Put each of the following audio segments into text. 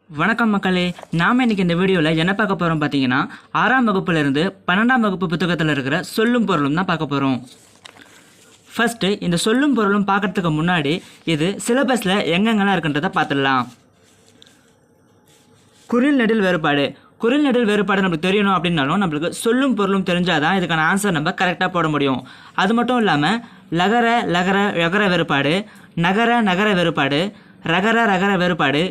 வணக்கம் மக்களே, நாம் இன்றைக்கி இந்த வீடியோவில் என்ன பார்க்க போகிறோம் பார்த்தீங்கன்னா, 6ஆம் வகுப்புலேருந்து 12ஆம் வகுப்பு புத்தகத்தில் இருக்கிற சொல்லும் பொருளும் தான் பார்க்க போகிறோம். ஃபஸ்ட்டு இந்த சொல்லும் பொருளும் பார்க்குறதுக்கு முன்னாடி இது சிலபஸில் எங்கெங்கெல்லாம் இருக்குன்றதை பார்த்துடலாம். குரில் நெடில் வேறுபாடு. குரில் நெடில் வேறுபாடு நம்மளுக்கு தெரியணும் அப்படின்னாலும் நம்மளுக்கு சொல்லும் பொருளும் தெரிஞ்சால் தான் இதுக்கான ஆன்சர் நம்ம கரெக்டாக போட முடியும். அது மட்டும் இல்லாமல் லகர லகர யகர வேறுபாடு, நகர நகர வேறுபாடு, ரகர ரகர வேறுபாடு,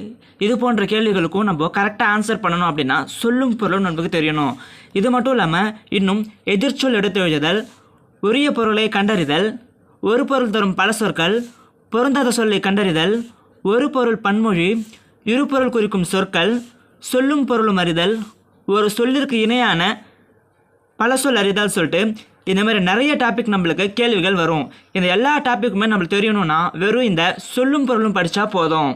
இது போன்ற கேள்விகளுக்கும் நம்ம கரெக்டாக ஆன்சர் பண்ணணும் அப்படின்னா சொல்லும் பொருளும் நமக்கு தெரியணும். இது மட்டும் இல்லாமல் இன்னும் எதிர்ச்சொல் எடுத்து எழுதுதல், உரிய பொருளை கண்டறிதல், ஒரு பொருள் தரும் பல சொற்கள், பொருந்தாத சொல்லை கண்டறிதல், ஒரு பொருள் பன்மொழி, இரு பொருள் குறிக்கும் சொற்கள், சொல்லும் பொருளும் அறிதல், ஒரு சொல்லிற்கு இணையான பல சொல் அறிதல் சொல்லிட்டு இந்த மாதிரி நிறைய டாபிக் நம்மளுக்கு கேள்விகள் வரும். இந்த எல்லா டாப்பிக்குமே நம்மளுக்கு தெரியணும்னா வெறும் இந்த சொல்லும் பொருளும் படித்தா போதும்.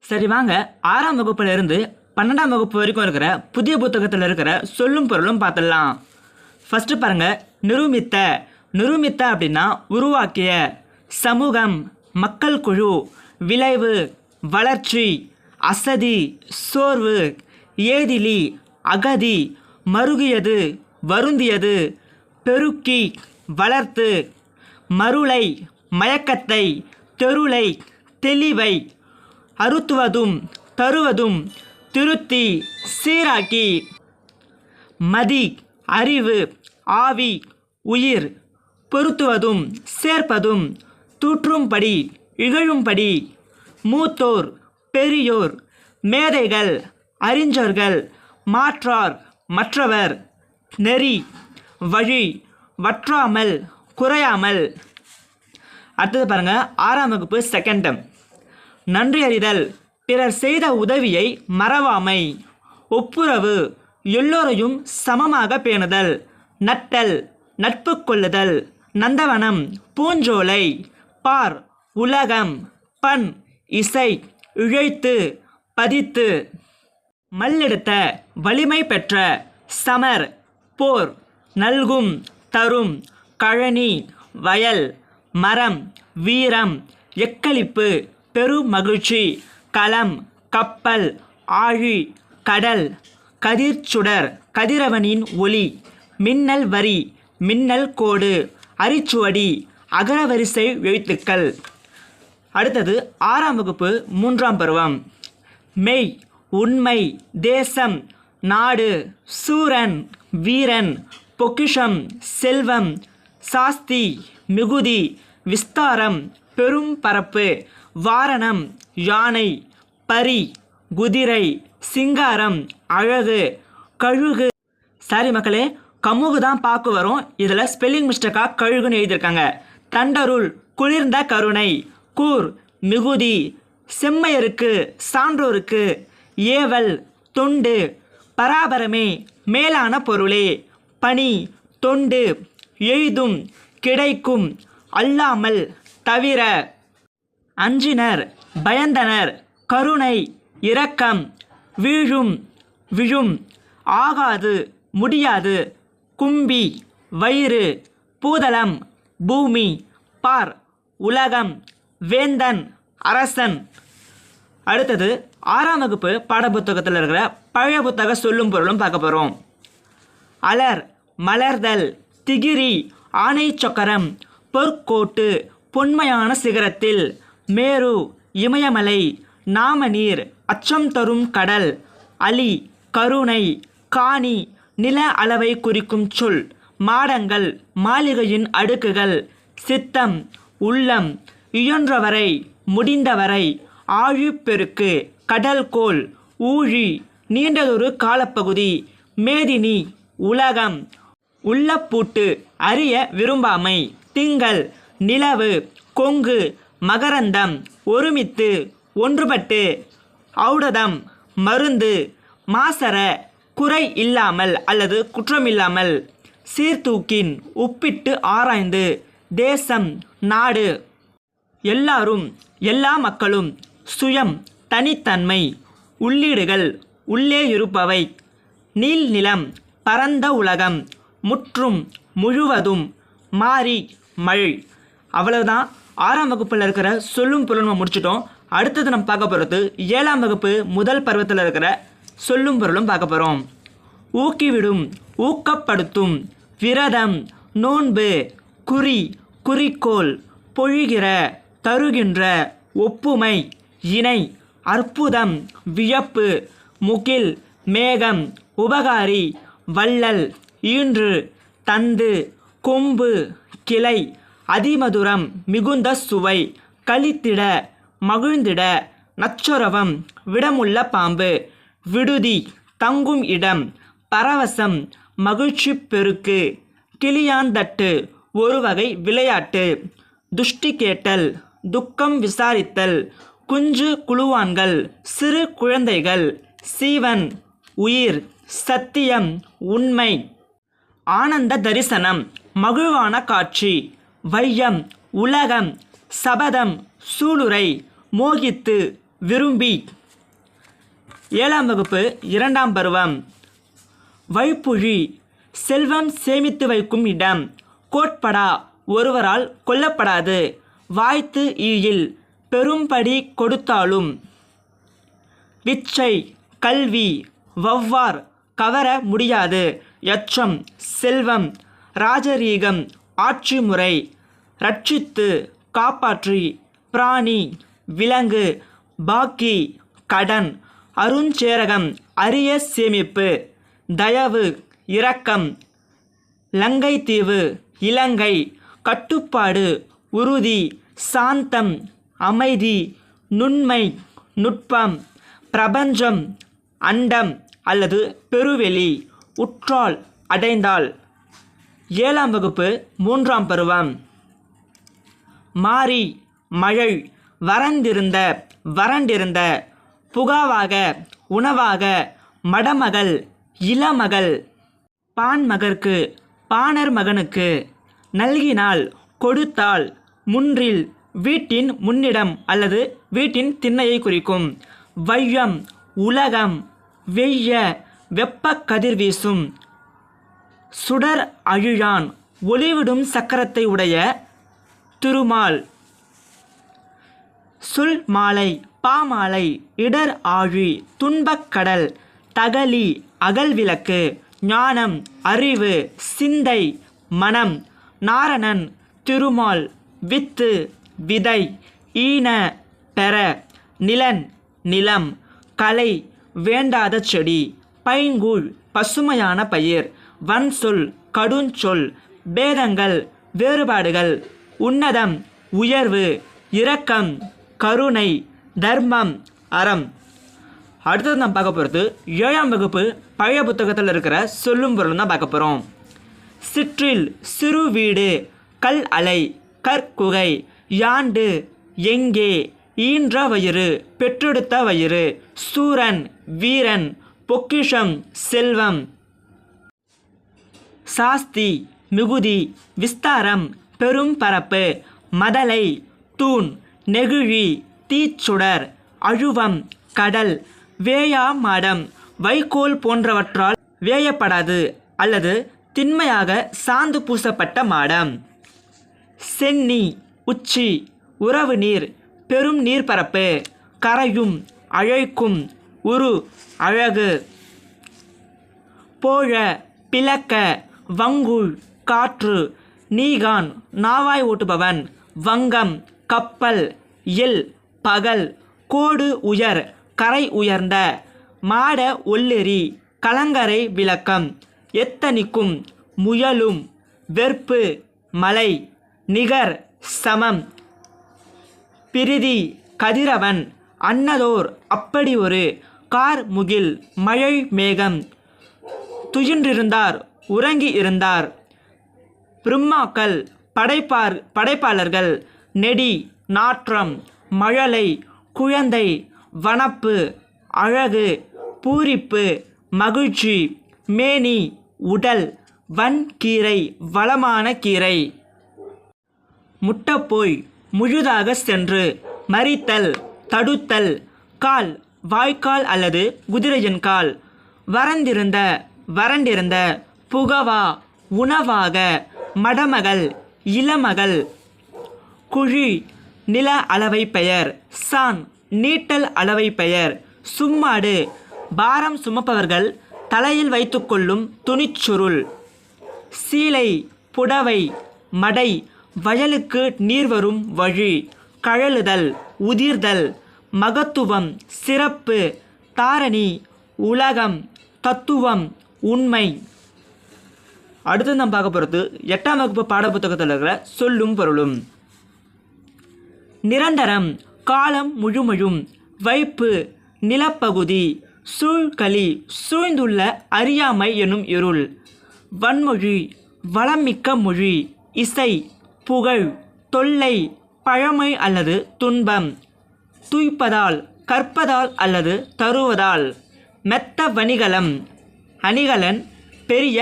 சரி வாங்க, 6ஆம் வகுப்புலேருந்து 12ஆம் வகுப்பு வரைக்கும் இருக்கிற புதிய புத்தகத்தில் இருக்கிற சொல்லும் பொருளும் பார்த்துடலாம். ஃபஸ்ட்டு பாருங்கள், நிரூபித்த. நிரூபித்த அப்படின்னா உருவாக்கிய, சமூகம், மக்கள் குழு, விளைவு, வளர்ச்சி, அசதி, சோர்வு, ஏதிலி, அகதி, மருகியது, வருந்தியது, பெருக்கி, வளர்த்து, மருளை, மயக்கத்தை, தெருளை, தெளிவை, அறுத்துவதும் தருவதும், திருத்தி, சீராக்கி, மதி, அறிவு, ஆவி, உயிர், பொருத்துவதும் சேர்ப்பதும், தூற்றும்படி, இகழும்படி, மூத்தோர், பெரியோர், மேதைகள், அறிஞர்கள், மாற்றார், மற்றவர், நெறி, வழி, வற்றாமல், குறையாமல். அடுத்தது பாருங்கள், 6ஆம் வகுப்பு செகண்ட் டேர்ம். நன்றி அறிதல், பிறர் செய்த உதவியை மறவாமை, ஒப்புரவு, எல்லோரையும் சமமாக பேணுதல், நட்டல், நட்பு கொள்ளுதல், நந்தவனம், பூஞ்சோலை, பார், உலகம், பண், இசை, இழைத்து, பதித்து, மல்லெடுத்த, வலிமை பெற்ற, சமர், போர், நல்கும், தரும், கழனி, வயல், மரம், வீரம், எக்களிப்பு, பெரு மகிழ்ச்சி, களம், கப்பல், ஆழி, கடல், கதிர்ச்சுடர், கதிரவனின் ஒளி, மின்னல் வரி, மின்னல் கோடு, அரிச்சுவடி, அகரவரிசை எழுத்துக்கள். அடுத்தது 6ஆம் வகுப்பு 3ஆம் பருவம். மெய், உண்மை, தேசம், நாடு, சூரன், வீரன், பொக்கிஷம், செல்வம், சாஸ்தி, மிகுதி, விஸ்தாரம், பெரும் பரப்பு, வாரணம், யானை, பரி, குதிரை, சிங்காரம், அழகு, கழுகு. சரி மக்களே, கமுகு தான் பார்க்க வரும். இதில் ஸ்பெல்லிங் மிஸ்டேக்காக கழுகுன்னு எழுதியிருக்காங்க. தண்டருள், குளிர்ந்த கருணை, கூர், மிகுதி, செம்மையருக்கு, சான்றோருக்கு, ஏவல், தொண்டு, பராபரமே, மேலான பொருளே, பணி, தொண்டு, எய்தும், கிடைக்கும், அல்லாமல், தவிர, அஞ்சினர், பயந்தனர், கருணை, இரக்கம், வீழும், விழும், ஆகாது, முடியாது, கும்பி, வயிறு, பூதளம், பூமி, பார், உலகம், வேந்தன், அரசன். அடுத்தது 6ஆம் வகுப்பு பாடப்புத்தகத்தில் இருக்கிற பழைய புத்தக சொல்லும் பொருளும் பார்க்க போகிறோம். அலர், மலர்தல், திகிரி, ஆணை சொக்கரம், பொற்கோட்டு, பொன்மையான சிகரத்தில், மேரு, இமயமலை, நாமநீர், அச்சம் தரும் கடல், அலி, கருணை, காணி, நில அளவை குறிக்கும் சொல், மாடங்கள், மாளிகையின் அடுக்குகள், சித்தம், உள்ளம், இயன்றவரை, முடிந்தவரை, ஆழிப்பெருக்கு, கடல்கோள், ஊழி, நீண்டதொரு காலப்பகுதி, மேதினி, உலகம், உள்ளப்பூட்டு, அறிய விரும்பாமை, திங்கள், நிலவு, கொங்கு, மகரந்தம், ஒருமித்து, ஒன்றுபட்டு, ஔடதம், மருந்து, மாசற, குறை இல்லாமல் அல்லது குற்றமில்லாமல், சீர்தூக்கின், உப்பிட்டு ஆராய்ந்து, தேசம், நாடு, எல்லாரும், எல்லா மக்களும், சுயம், தனித்தன்மை, உள்ளீடுகள், உள்ளே இருப்பவை, நீள்நிலம், பரந்த உலகம், முற்றும், முழுவதும், மாறி, மழை. அவ்வளவுதான் 6ஆம் வகுப்பில் இருக்கிற சொல்லும் பொருளும் முடிச்சிட்டோம். அடுத்தது நம்ம பார்க்க போகிறது 7ஆம் வகுப்பு முதல் பருவத்தில் இருக்கிற சொல்லும் பொருளும் பார்க்க போகிறோம். ஊக்கிவிடும், ஊக்கப்படுத்தும், விரதம், நோன்பு, குறி, குறிக்கோள், பொழிகிற, தருகின்ற, ஒப்புமை, இணை, அற்புதம், வியப்பு, முகில், மேகம், உபகாரி, வள்ளல், ஈன்று, தந்து, கொம்பு, கிளை, அதிமதுரம், மிகுந்த சுவை, களித்திட, மகிழ்ந்திட, நச்சொரவம், விடமுள்ள பாம்பு, விடுதி, தங்கும் இடம், பரவசம், மகிழ்ச்சி பெருக்கு, கிளியாந்தட்டு, ஒரு வகை விளையாட்டு, துஷ்டி கேட்டல், துக்கம் விசாரித்தல், குஞ்சு குழுவான்கள், சிறு குழந்தைகள், சீவன், உயிர், சத்தியம், உண்மை, ஆனந்த தரிசனம், மகிழ்வான காட்சி, வையம், உலகம், சபதம், சூளுரை, மோகித்து, விரும்பி. 7ஆம் வகுப்பு 2ஆம் பருவம். வைப்புழி, செல்வம் சேமித்து வைக்கும் இடம், கோட்படா, ஒருவரால் கொல்லப்படாது, வாய்த்து ஈயில், பெரும்படி கொடுத்தாலும். விச்சை, கல்வி, வௌவார், கவர முடியாது, எச்சம், செல்வம், ராஜரீகம், ஆட்சி முறை, ரட்சித்து, காப்பாற்றி, பிராணி, விலங்கு, பாக்கி, கடன், அருஞ்சேரகம், அரிய சேமிப்பு, தயவு, இரக்கம், லங்கைத்தீவு, இலங்கை, கட்டுப்பாடு, உறுதி, சாந்தம், அமைதி, நுண்மை, நுட்பம், பிரபஞ்சம், அண்டம் அல்லது பெருவெளி, உற்றால், அடைந்தால். 7ஆம் வகுப்பு 3ஆம் பருவம். மாரி, மழை, வறண்டிருந்த, வறண்டிருந்த, புகாவாக, உணவாக, மடமகள், இளமகள், பான்மகற்கு, பாணர் மகனுக்கு, நல்கினால், கொடுத்தால், முன்றில், வீட்டின் முன்னிடம் அல்லது வீட்டின் திண்ணையை குறிக்கும். வையம், உலகம், வெய்ய, வெப்ப கதிர்வீசும், சுடர் அழியான், ஒளிவிடும் சக்கரத்தை உடைய திருமால். சுல் மாலை, பாமாலை, இடர் ஆழி, துன்பக்கடல், தகலி, அகல்விளக்கு, ஞானம், அறிவு, சிந்தை, மனம், நாரணன், திருமால், வித்து, விதை, ஈன, பெற, நிலன், நிலம், கலை, வேண்டாத செடி, பைங்கூழ், பசுமையான பயிர், வன்சொல், கடுஞ்சொல், பேதங்கள், வேறுபாடுகள், உன்னதம், உயர்வு, இரக்கம், கருணை, தர்மம், அறம். அடுத்தது நம்ம பார்க்க போகிறது 7ஆம் வகுப்பு பழைய புத்தகத்தில் இருக்கிற சொல்லும் பொருள் தான் பார்க்க போகிறோம். சிற்றில், சிறு வீடு, கல் அலை, கற்குகை, யாண்டு, எங்கே, ஈன்ற வயிறு, பெற்றெடுத்த வயிறு, சூரன், வீரன், பொக்கிஷம், செல்வம். சாஸ்தி, மிகுதி, விஸ்தாரம், பெரும் பரப்பு, மதலை, தூண், நெகிழி, தீச்சுடர், அழுவம், கடல், வேயா மாடம், வைக்கோல் போன்றவற்றால் வேயப்படாது அல்லது திண்மையாக சாந்து பூசப்பட்ட மாடம். சென்னி, உச்சி, உறவு நீர், பெரும் நீர்ப்பரப்பு, கரையும், அழைக்கும், உரு, அழகு. போழ, பிளக்க, வங்குள், காற்று, நீகான், நாவாய் ஓட்டுபவன், வங்கம், கப்பல், எல், பகல், கோடு உயர், கரை உயர்ந்த, மாட ஒல்லெறி, கலங்கரை விளக்கம், எத்தனிக்கும், முயலும், வெற்பு, மலை, நிகர், சமம். பிரிதி, கதிரவன், அன்னதோர், அப்படி ஒரு, கார் முகில், மழை மேகம், துயின்றிருந்தார், உறங்கி இருந்தார். பிரம்மாக்கள், படைப்பாளர்கள், நெடி, நாற்றம், மழலை, குழந்தை, வனப்பு, அழகு, பூரிப்பு, மகிழ்ச்சி, மேனி, உடல், வன்கீரை, வளமான கீரை. முட்டப்போய், முழுதாக சென்று, மறித்தல், தடுத்தல், கால், வாய்க்கால் அல்லது குதிரையின் கால். வறண்டிருந்த, வறண்டிருந்த, புகவா, உணவாக, மடமகள், இளமகள். குழி, நில அளவை பெயர். சான், நீட்டல் அளவை பெயர். சும்மாடு பாரம் சுமப்பவர்கள் தலையில் வைத்துக்கொள்ளும் துணிச்சுருள். சீலை புடவை மடை வயலுக்கு நீர் வரும் வழி. கழலுதல் உதிர்தல். மகத்துவம் சிறப்பு. தாரணி உலகம் தத்துவம் உண்மை. அடுத்து நாம் பார்க்க போகிறது 8ஆம் வகுப்பு பாடப்புத்தகத்தில் இருக்கிற சொல்லும் பொருளும். நிரந்தரம் காலம் முழுமையும். வைப்பு நிலப்பகுதி. சூழ்களி சூழ்ந்துள்ள அறியாமை எனும் இருள். வன்மொழி வளமிக்க மொழி. இசை புகழ் தொல்லை பழமை அல்லது துன்பம். துய்ப்பதால் கற்பதால் அல்லது தருவதால். மெத்த வணிகலம் அணிகலன் பெரிய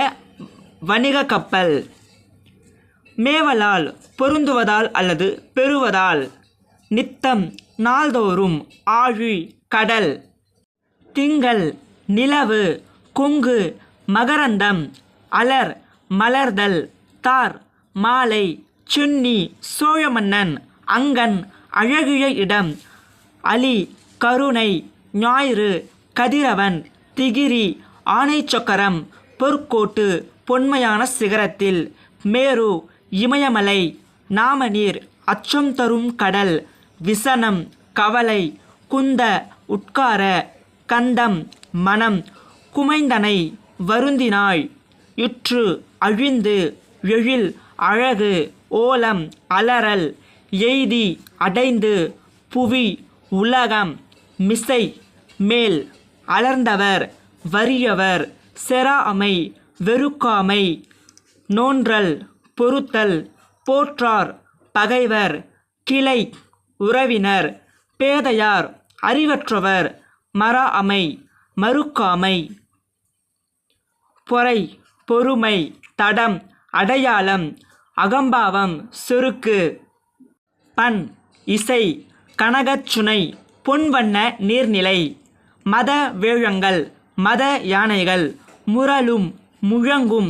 வணிக கப்பல். மேவலால் பொருந்துவதால் அல்லது பெறுவதால். நித்தம் நாள்தோறும். ஆழி கடல். திங்கள் நிலவு. கொங்கு மகரந்தம். அலர் மலர்தல். தார் மாலை. சுன்னி சோழ மன்னன். அங்கன் அழகிய இடம். அலி கருணை. ஞாயிறு கதிரவன். திகிரி ஆனை சொக்கரம். பொற்கோட்டு பொன்மையான சிகரத்தில். மேரு இமயமலை. நாமநீர் அச்சம் தரும் கடல். விசனம் கவலை. குந்த உட்கார. கந்தம் மனம். குமைந்தனை வருந்தினாய். இற்று அழிந்து. எழில் அழகு. ஓலம் அலறல். எய்தி அடைந்து. புவி உலகம். மிசை மேல். அலர்ந்தவர் வறியவர். செராமை வெறுக்காமை. நோன்றல் பொறுத்தல். போற்றார் பகைவர். கிளை உறவினர். பேதையார் அறிவற்றவர். மறாமை மறுக்காமை. பொறை பொறுமை. தடம் அடையாளம். அகம்பாவம் செருக்கு. பண் இசை. கனகச்சுனை பொன்வண்ண நீர்நிலை. மத வேழங்கள் மத யானைகள். முரலும் முழங்கும்.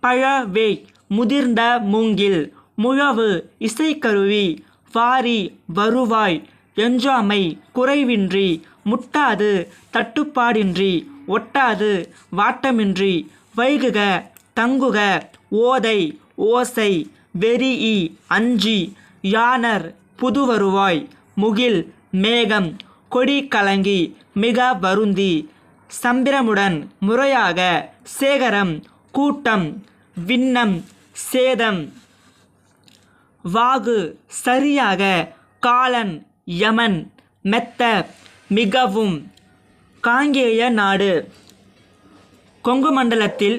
பழவே முதிர்ந்த மூங்கில். முழவு இசைக்கருவி. வாரி வருவாய். எஞ்சாமை குறைவின்றி. முட்டாது தட்டுப்பாடின்றி. ஒட்டாது வாட்டமின்றி. வைகுக தங்குக. ஓதை ஓசை. வெறி அஞ்சி. யானர் புதுவருவாய். முகில் மேகம். கொடி கலங்கி மிக வருந்தி. சம்பிரமுடன் முறையாக. சேகரம் கூட்டம். விண்ணம் சேதம். வாகு சரியாக. காலன் யமன். மெத்த மிகவும். காங்கேய நாடு கொங்கு மண்டலத்தில்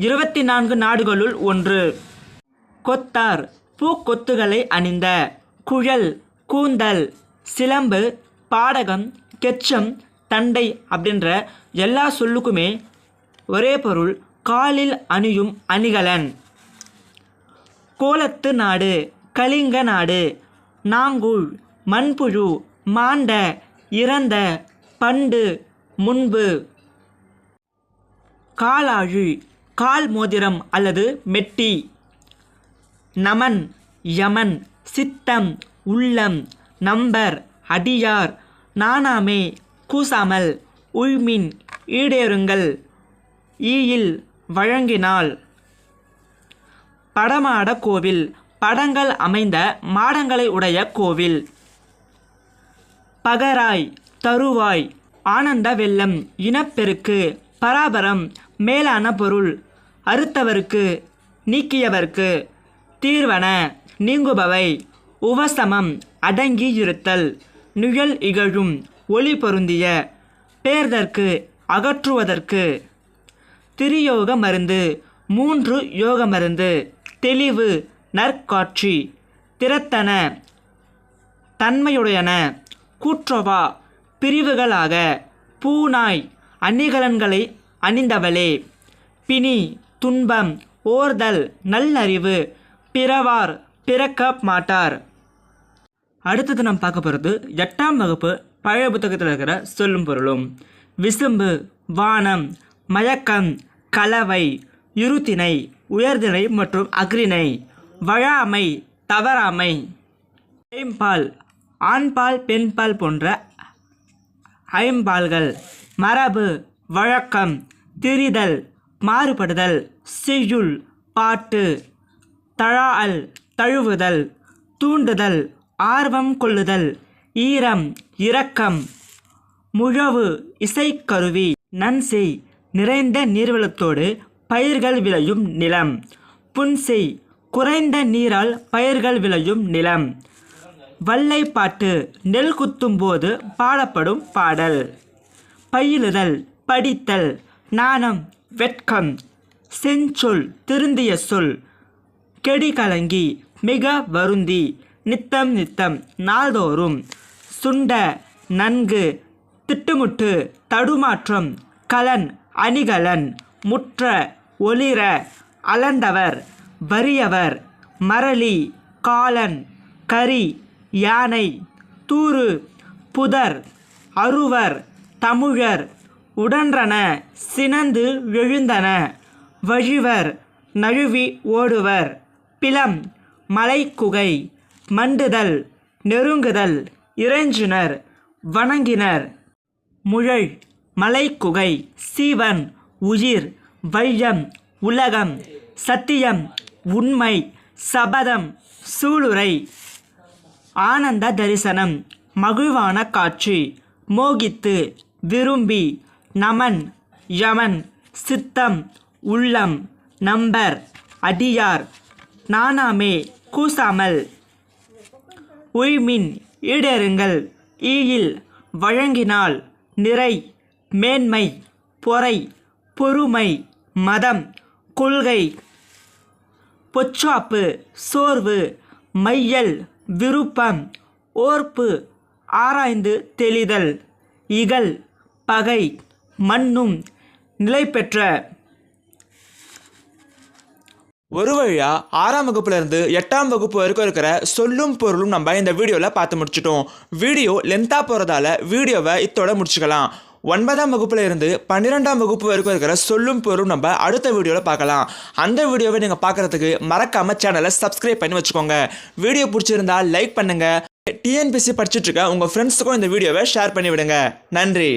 24 நாடுகளுள் ஒன்று. கொத்தார் பூக்கொத்துகளை அணிந்த. குழல் கூந்தல். சிலம்பு பாடகம் கெச்சம் தண்டை அப்படின்ற எல்லா சொல்லுக்குமே ஒரே பொருள் காலில் அணியும் அணிகலன். கோலத்து நாடு கலிங்க நாடு. நாங்கூழ் மண்புழு. மாண்ட இறந்த. பண்டு முன்பு. காலாழி கால் மோதிரம் அல்லது மெட்டி. நமன் யமன். சித்தம் உள்ளம். நம்பர் அடியார். நாணாமே கூசாமல். உள்மின் ஈடேறுங்கள். ஈயில் வழங்கினால். படமாட கோவில் படங்கள் அமைந்த மாடங்களை உடைய கோவில். பகராய் தருவாய். ஆனந்த வெள்ளம். இனப்பெருக்கு. பராபரம் மேலான பொருள். அறுத்தவருக்கு நீக்கியவர்க்கு. தீர்வன நீங்குபவை. உவசமம் அடங்கி இருத்தல். நிழல் இகழும். ஒளி பொருந்திய. பேர்தற்கு அகற்றுவதற்கு. திரியோக மருந்து 3 யோக மருந்து. தெளிவு நற்காட்சி. திறத்தன தன்மையுடையன. கூற்றவா பிரிவுகளாக. பூநாய் அணிகலன்களை அணிந்தவளே. பிணி துன்பம். ஓர்தல் நல்லறிவு. பிறவார் பிறக்க மாட்டார். அடுத்தது நாம் பார்க்க போகிறது 8ஆம் வகுப்பு பழைய புத்தகத்தில் இருக்கிற சொல்லும் பொருளும். விசும்பு வானம். மயக்கம் கலவை. இருத்திணை உயர்திணை மற்றும் அக்ரிணை. வழாமை தவறாமை. ஐம்பால் ஆண்பால் பெண்பால் போன்ற ஐம்பால்கள். மரபு வழக்கம் திரிதல் மாறுபடுதல் செய்யுள் பாட்டு தழாஅல் தழுவுதல் தூண்டுதல் ஆர்வம் கொள்ளுதல் ஈரம் இரக்கம் முழவு இசைக்கருவி நன்செய் நிறைந்த நீர்வளத்தோடு பயிர்கள் விளையும் நிலம் புன்செய் குறைந்த நீரால் பயிர்கள் விளையும் நிலம் வல்லைப்பாட்டு நெல் குத்தும் போது பாடப்படும் பாடல் பயிலுதல் படித்தல் நாணம் வெட்கம் செஞ்சொல் திருந்திய சொல் கெடி கலங்கி மிக வருந்தி நித்தம் நித்தம் நாள்தோறும் சுண்ட நன்கு திட்டுமுட்டு தடுமாற்றம் கலன் அணிகலன் முற்ற ஒளிர அளந்தவர் வறியவர் மரளி காலன் கரி யானை தூறு புதர் அருவர் தமிழர் உடன்றன சினந்து எழுந்தன வழிவர் நழுவி ஓடுவர் பிலம் மலைக்குகை மண்டுதல் நெருங்குதல் இறைஞ்சினர் வணங்கினர் முழல் மலைக்குகை சீவன் உயிர் வையம் உலகம் சத்தியம் உண்மை சபதம் சூளுரை ஆனந்த தரிசனம் மகிழ்வான காட்சி மோகித்து விரும்பி நமன் யமன் சித்தம் உள்ளம் நம்பர் அடியார் நாணாமே கூசாமல் உய்மின் ஈடேறுங்கள் ஈயில் வழங்கினால் நிறை மேன்மை பொறை பொறுமை மதம் கொள்கை பொச்சாப்பு சோர்வு மையல் விருப்பம் ஓர்ப்பு ஆராய்ந்து தெளிதல் இகல் பகை மண்ணும் நிலை பெற்ற. ஒரு வழியாக 6ஆம் வகுப்புலேருந்து 8ஆம் வகுப்பு வரைக்கும் இருக்கிற சொல்லும் பொருளும் நம்ம இந்த வீடியோவில் பார்த்து முடிச்சிட்டோம். வீடியோ லென்த்தாக போகிறதால வீடியோவை இத்தோட முடிச்சுக்கலாம். 9ஆம் வகுப்புல இருந்து 12ஆம் வகுப்பு வரைக்கும் இருக்கிற சொல்லும் பொருளும் நம்ம அடுத்த வீடியோவில் பார்க்கலாம். அந்த வீடியோவை நீங்கள் பார்க்குறதுக்கு மறக்காமல் சேனலை சப்ஸ்கிரைப் பண்ணி வச்சுக்கோங்க. வீடியோ பிடிச்சிருந்தா லைக் பண்ணுங்கள். டிஎன்பிஎஸ்சி படிச்சுட்டு இருக்க உங்கள் ஃப்ரெண்ட்ஸுக்கும் இந்த வீடியோவை ஷேர் பண்ணி விடுங்க. நன்றி.